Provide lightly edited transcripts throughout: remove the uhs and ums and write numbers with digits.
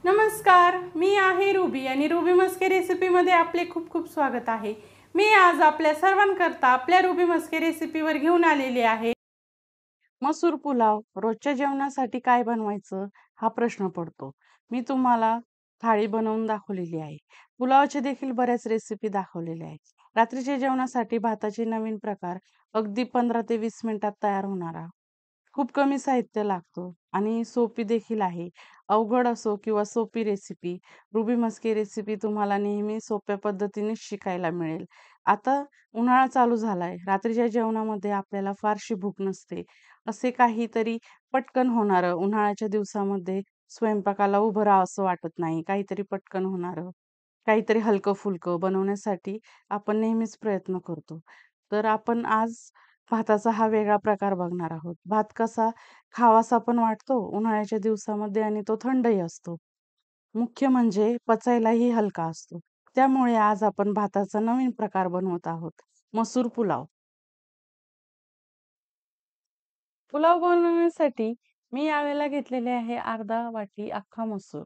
नमस्कार, मी आहे रुबी आणि रुबी मस्के रेसिपीमध्ये आपले खूप खूप स्वागत आहे। मी आज आपल्या सर्वांकरता आपल्या रुबी मस्के रेसिपीवर घेऊन आलेले आहे मसूर पुलाव। रोजच्या जेवणासाठी काय बनवायचं हा प्रश्न पडतो। मी तुम्हाला थाळी बनवून दाखवलेली आहे। पुलावाचे देखील बऱ्याच रेसिपी दाखवलेल्या आहेत। रात्रीच्या जेवणासाठी भाताचे नवीन प्रकार अगदी 15 ते 20 मिनिटात तयार होणारा, खूप कमी साहित्य लागतं आणि सोपी देखील आहे। अवघड असो किंवा सोपी रेसिपी, रुबी मस्के रेसिपी तुम्हाला नेहमी सोप्या पद्धतीनेच शिकायला मिळेल। आता उन्हाळा चालू झालाय, रात्रीच्या जेवणामध्ये आपल्याला फारशी भूक नसते। असे काहीतरी पटकन होणारं, उन्हाळ्याच्या दिवसामध्ये स्वयंपाकाला उभं राहावंसं वाटत नाही, काहीतरी पटकन होणारं, काहीतरी हलकं-फुलकं बनवण्यासाठी आपण नेहमीच प्रयत्न करतो। तर आपण आज भाताचा हा वेगळा प्रकार बघणार आहोत। भात कसा खावासा पण वाटतो उन्हाळ्याच्या दिवसामध्ये आणि तो थंडही असतो। मुख्य म्हणजे पचायलाही हलका असतो। त्यामुळे आज आपण भाताचा नवीन प्रकार बनवत आहोत, मसूर पुलाव। पुलाव बनवण्यासाठी मी यावेळेला घेतलेले आहे अर्धा वाटी अख्खा मसूर।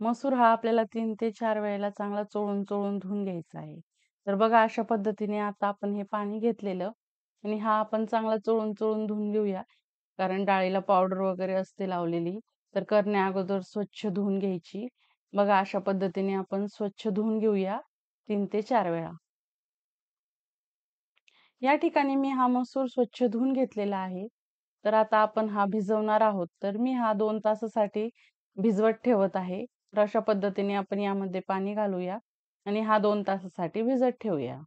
मसूर हा आपल्याला 3 ते 4 वेळेला चांगला चोळून धुवून घ्यायचा आहे। तर बघा अशा पद्धतीने आता आपण हे पाणी घेतलेलं आणि हा आपण चांगला चोळून धुवून घेऊया, कारण डाळीला पावडर वगैरे असते लावलेली। तर करण्या अगोदर स्वच्छ धुवून घ्यायची। बघा अशा पद्धतीने आपण स्वच्छ धुवून घेऊया 3 ते 4 वेळा। या ठिकाणी मी हा मसूर स्वच्छ धुवून घेतलेला आहे। तर आता आपण हा भिजवणार आहोत। तर मी हा 2 तासासाठी भिजवत ठेवत आहे। तर अशा पद्धतीने आपण यामध्ये पाणी घालूया आणि हा 2 तासासाठी भिजत ठेवूया।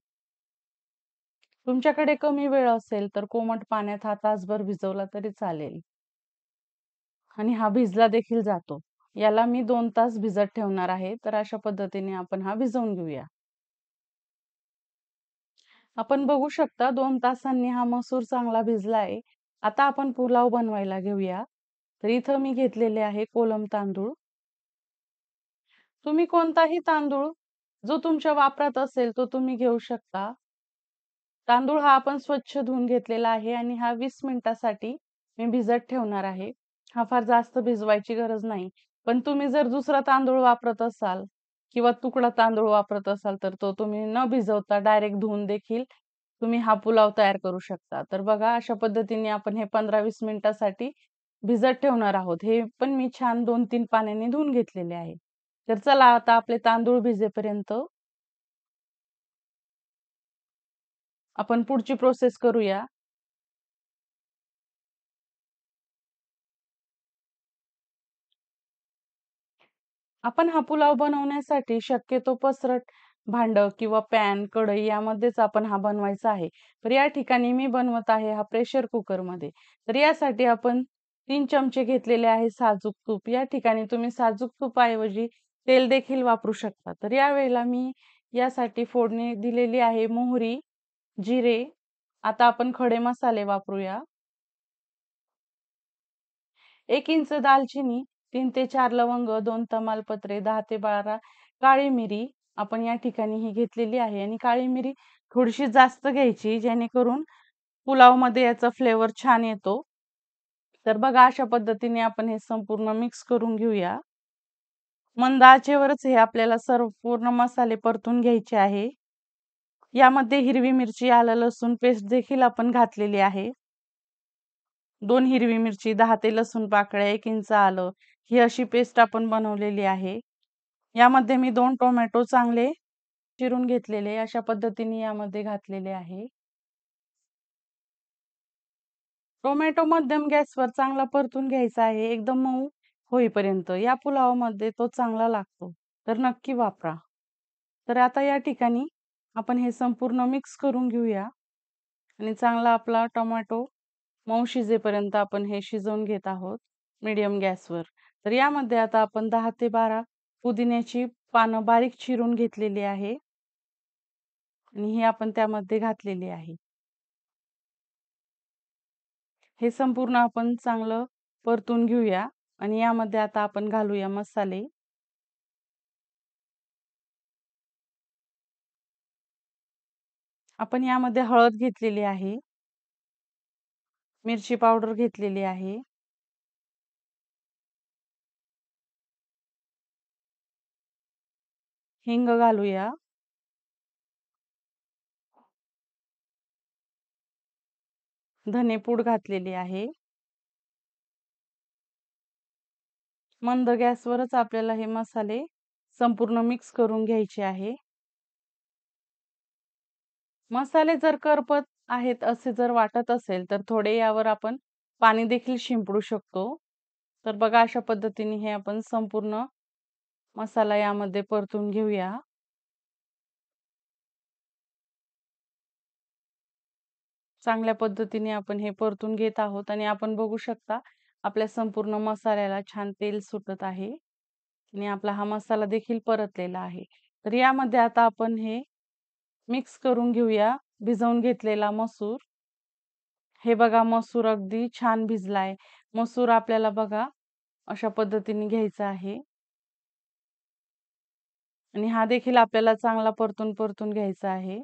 तुमच्याकडे कमी वेळ असेल तर कोमट पाण्यात हा तासभर भिजवला तरी चालेल आणि हा भिजला देखील जातो। याला मी 2 तास भिजत ठेवणार आहे। तर अशा पद्धतीने आपण हा भिजवून घेऊया। आपण बघू शकता 2 तासांनी हा मसूर चांगला भिजला आहे। आता आपण पुलाव बनवायला घेऊया। तर इथं मी घेतलेले आहे कोलम तांदूळ। तुम्ही कोणताही तांदूळ जो तुमच्या वापरात असेल तो तुम्ही घेऊ शकता। तांदूळ हा आपण स्वच्छ धुवून घेतलेला आहे आणि हा 20 मिनिटासाठी मी भिजत ठेवणार आहे। हा फार जास्त भिजवायची गरज नाही, पण तुम्ही जर दुसरा तांदूळ वापरत असाल किंवा तुकडा तांदूळ वापरत असाल तर तो तुम्ही न भिजवता डायरेक्ट धुवून देखील तुम्ही हा पुलाव तयार करू शकता। तर बघा अशा पद्धतीने आपण हे 15-20 मिनिटासाठी भिजत ठेवणार आहोत। हे पण मी छान 2-3 पाण्याने धुवून घेतलेले आहे। तर चला आता आपले तांदूळ भिजेपर्यंत आपण पुढची प्रोसेस करूया। आपण हा पुलाव बनवण्यासाठी शक्यतो पसरट भांडं किंवा पॅन, कढई यामध्येच आपण हा बनवायचा आहे। तर या ठिकाणी मी बनवत आहे हा प्रेशर कुकरमध्ये। तर यासाठी आपण 3 चमचे घेतलेले आहे साजूक तूप। या ठिकाणी तुम्ही साजूक तुपाऐवजी तेल देखील वापरू शकता। तर यावेळेला मी यासाठी फोडणी दिलेली आहे मोहरी, जिरे। आता आपण खडे मसाले वापरूया। 1 इंच दालचिनी, 3 ते 4 लवंग, 2 तमालपत्रे, 10 ते 12 काळी मिरी आपण या ठिकाणी ही घेतलेली आहे आणि काळी मिरी थोडीशी जास्त घ्यायची जेणेकरून पुलावमध्ये याचा फ्लेवर छान येतो। तर बघा अशा पद्धतीने आपण हे संपूर्ण मिक्स करून घेऊया। मंद आचेवरच हे आपल्याला सर्व पूर्ण मसाले परतून घ्यायचे आहे। यामध्ये हिरवी मिरची, आलं लसूण पेस्ट देखील आपण घातलेली आहे। 2 हिरवी मिरची, 10 ते लसूण पाकळ्या, 1 इंच आलं, ही अशी पेस्ट आपण बनवलेली आहे। यामध्ये मी 2 टोमॅटो चांगले चिरून घेतलेले अशा पद्धतीने यामध्ये घातलेले आहे। टोमॅटो मध्यम गॅसवर चांगला परतून घ्यायचा आहे, एकदम मऊ होईपर्यंत। या पुलावामध्ये तो चांगला लागतो, तर नक्की वापरा। तर आता या ठिकाणी आपण हे संपूर्ण मिक्स करून घेऊया आणि चांगला आपला टोमॅटो मऊ शिजेपर्यंत आपण हे शिजवून घेत आहोत मीडियम गॅसवर। तर यामध्ये आता आपण 10 ते 12 पुदिन्याची पानं बारीक चिरून घेतलेली आहे आणि ही आपण त्यामध्ये घातलेली आहे। हे संपूर्ण आपण चांगलं परतून घेऊया आणि यामध्ये आता आपण घालूया मसाले। आपण यामध्ये हळद घेतलेली आहे, मिरची पावडर घेतलेली आहे, हिंग घालूया. धनेपूड घातलेली आहे. मंद गॅसवरच आपल्याला हे मसाले संपूर्ण मिक्स करून घ्यायचे आहे. मसाले जर करपत आहेत असे जर वाटत असेल तर थोडे यावर आपण पाणी देखील शिंपडू शकतो. तर बघा अशा पद्धतीने हे आपण संपूर्ण मसाला यामध्ये परतून घेऊया. चांगल्या पद्धतीने आपण हे परतून घेत आहोत आणि आपण बघू शकता आपल्या संपूर्ण मसाल्याला छान तेल सुटत आहे आणि आपला हा मसाला देखील परतलेला आहे. तर यामध्ये आता आपण हे मिक्स करून घेऊया भिजवून घेतलेला मसूर. हे बघा मसूर अगदी छान भिजलाय. मसूर आपल्याला बघा अशा पद्धतीने घ्यायचा आहे आणि हा देखील आपल्याला चांगला परतून परतून घ्यायचा आहे.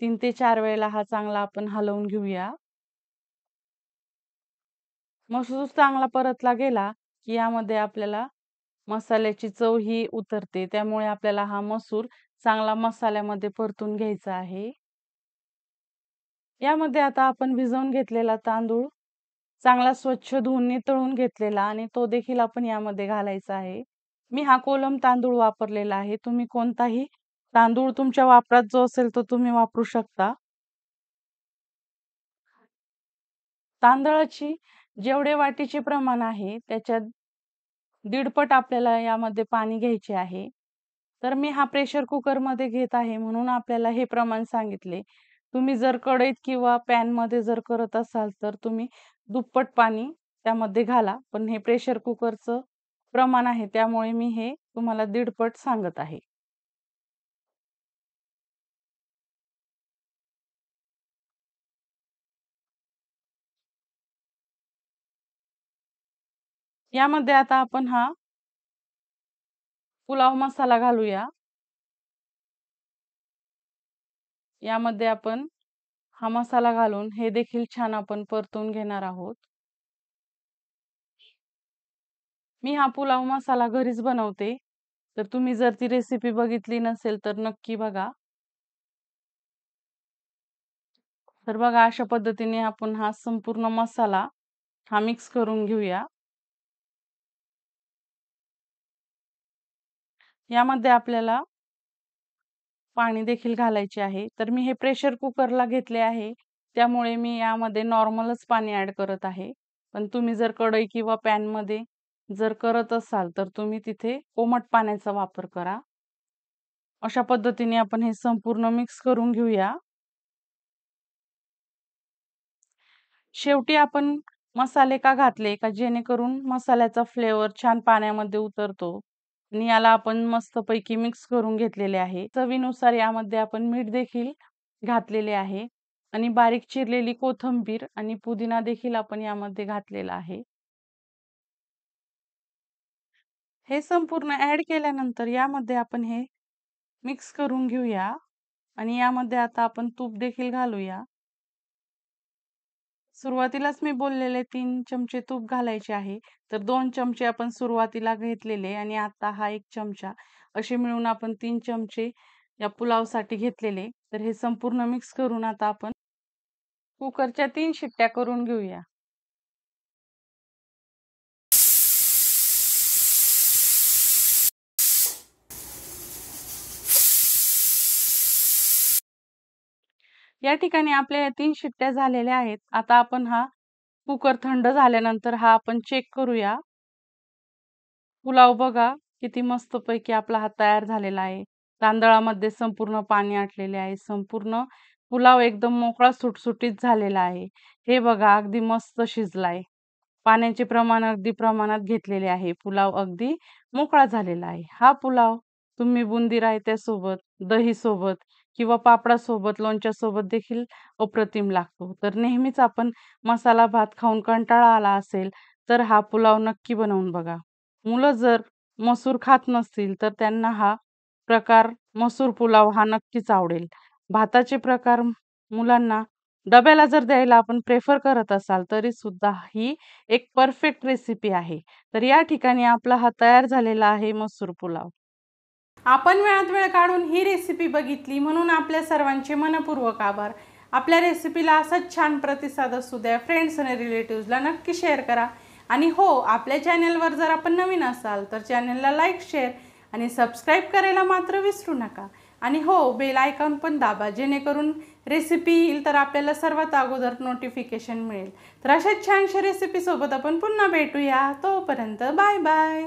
3 ते 4 वेळेला हा चांगला आपण हलवून घेऊया. मसूर चांगला परतला गेला की यामध्ये आपल्याला मसाल्याची चव ही उतरते. त्यामुळे आपल्याला हा मसूर चांगला मसाल्यामध्ये परतून घ्यायचा आहे. यामध्ये आता आपण भिजवून घेतलेला तांदूळ चांगला स्वच्छ धुवून नितळून घेतलेला आणि तो देखील आपण यामध्ये घालायचा आहे. मी हा कोलम तांदूळ वापरलेला आहे. तुम्ही कोणताही तांदूळ तुमच्या वापरात जो असेल तो तुम्ही वापरू शकता. तांदळाची जेवढे वाटीचे प्रमाण आहे त्याच्या दीडपट आपल्याला यामध्ये पाणी घ्यायचे आहे. तर मी हा प्रेशर कुकरमध्ये घेत आहे म्हणून आपल्याला हे प्रमाण सांगितले. तुम्ही जर कढईत किंवा पॅनमध्ये जर करत असाल तर तुम्ही दुप्पट पाणी त्यामध्ये घाला. पण हे प्रेशर कुकरचं प्रमाण आहे त्यामुळे मी हे तुम्हाला दीडपट सांगत आहे. यामध्ये आता आपण हा पुलाव मसाला घालूया. यामध्ये आपण हा मसाला घालून हे देखील छान आपण परतून घेणार आहोत. मी हा पुलाव मसाला घरीच बनवते. तर तुम्ही जर ती रेसिपी बघितली नसेल तर नक्की बघा. तर बघा अशा पद्धतीने आपण हा संपूर्ण मसाला हा मिक्स करून घेऊया. यामध्ये आपल्याला पाणी देखील घालायचे आहे. तर मी हे प्रेशर कुकरला घेतले आहे. त्यामुळे मी यामध्ये नॉर्मलच पाणी ॲड करत आहे. पण तुम्ही जर कढई किंवा पॅनमध्ये जर करत असाल तर तुम्ही तिथे कोमट पाण्याचा वापर करा. अशा पद्धतीने आपण हे संपूर्ण मिक्स करून घेऊया. शेवटी आपण मसाले का घातले का जेणेकरून मसाल्याचा फ्लेवर छान पाण्यामध्ये उतरतो आणि याला आपण मस्तपैकी मिक्स करून घेतलेले आहे. चवीनुसार यामध्ये आपण मीठ देखील घातलेले आहे आणि बारीक चिरलेली कोथिंबीर आणि पुदिना देखील आपण यामध्ये घातलेला आहे. हे संपूर्ण ॲड केल्यानंतर यामध्ये आपण हे मिक्स करून घेऊया आणि यामध्ये आता आपण तूप देखील घालूया. सुरुवातीलाच मी बोललेले 3 चमचे तूप घालायचे आहे. तर 2 चमचे आपण सुरुवातीला घेतलेले आणि आता हा 1 चमचा असे मिळून आपण 3 चमचे या पुलावसाठी घेतलेले. तर हे संपूर्ण मिक्स करून आता आपण कुकरच्या 3 शिट्ट्या करून घेऊया. या ठिकाणी आपल्या या 3 शिट्ट्या झालेल्या आहेत. आता आपण हा कुकर थंड झाल्यानंतर हा आपण चेक करूया. पुलाव बघा किती मस्तपैकी आपला हा तयार झालेला आहे. तांदळामध्ये संपूर्ण पाणी आटलेले आहे. संपूर्ण पुलाव एकदम मोकळा सुटसुटीत झालेला आहे. हे बघा अगदी मस्त शिजलाय. पाण्याचे प्रमाण अगदी प्रमाणात घेतलेले आहे. पुलाव अगदी मोकळा झालेला आहे. हा पुलाव तुम्ही बुंदी रायत्यासोबत, दहीसोबत किंवा पापडासोबत, लोणच्यासोबत देखील अप्रतिम लागतो. तर नेहमीच आपण मसाला भात खाऊन कंटाळा आला असेल, तर हा पुलाव नक्की बनवून बघा. मुलं जर मसूर खात नसतील, तर त्यांना हा प्रकार मसूर पुलाव हा नक्कीच आवडेल. भाताचे प्रकार मुलांना डब्याला जर द्यायला आपण प्रेफर करत असाल, तरी सुद्धा ही एक परफेक्ट रेसिपी आहे. तर या ठिकाणी आपला हा तयार झालेला आहे मसूर पुलाव. आपण वेळात वेळ काढून ही रेसिपी बघितली म्हणून आपल्या सर्वांचे मनपूर्वक आभार. आपल्या रेसिपीला असाच छान प्रतिसाद असू द्या. फ्रेंड्स आणि रिलेटिव्सला नक्की शेअर करा. आणि हो, आपल्या चॅनलवर जर आपण नवीन असाल तर चॅनलला लाईक, शेअर आणि सबस्क्राईब करायला मात्र विसरू नका. आणि हो, बेल आयकॉन पण दाबा, जेणेकरून रेसिपी येईल तर आपल्याला सर्वात अगोदर नोटिफिकेशन मिळेल. तर अशाच छानशा रेसिपीसोबत आपण पुन्हा भेटूया. तोपर्यंत बाय बाय.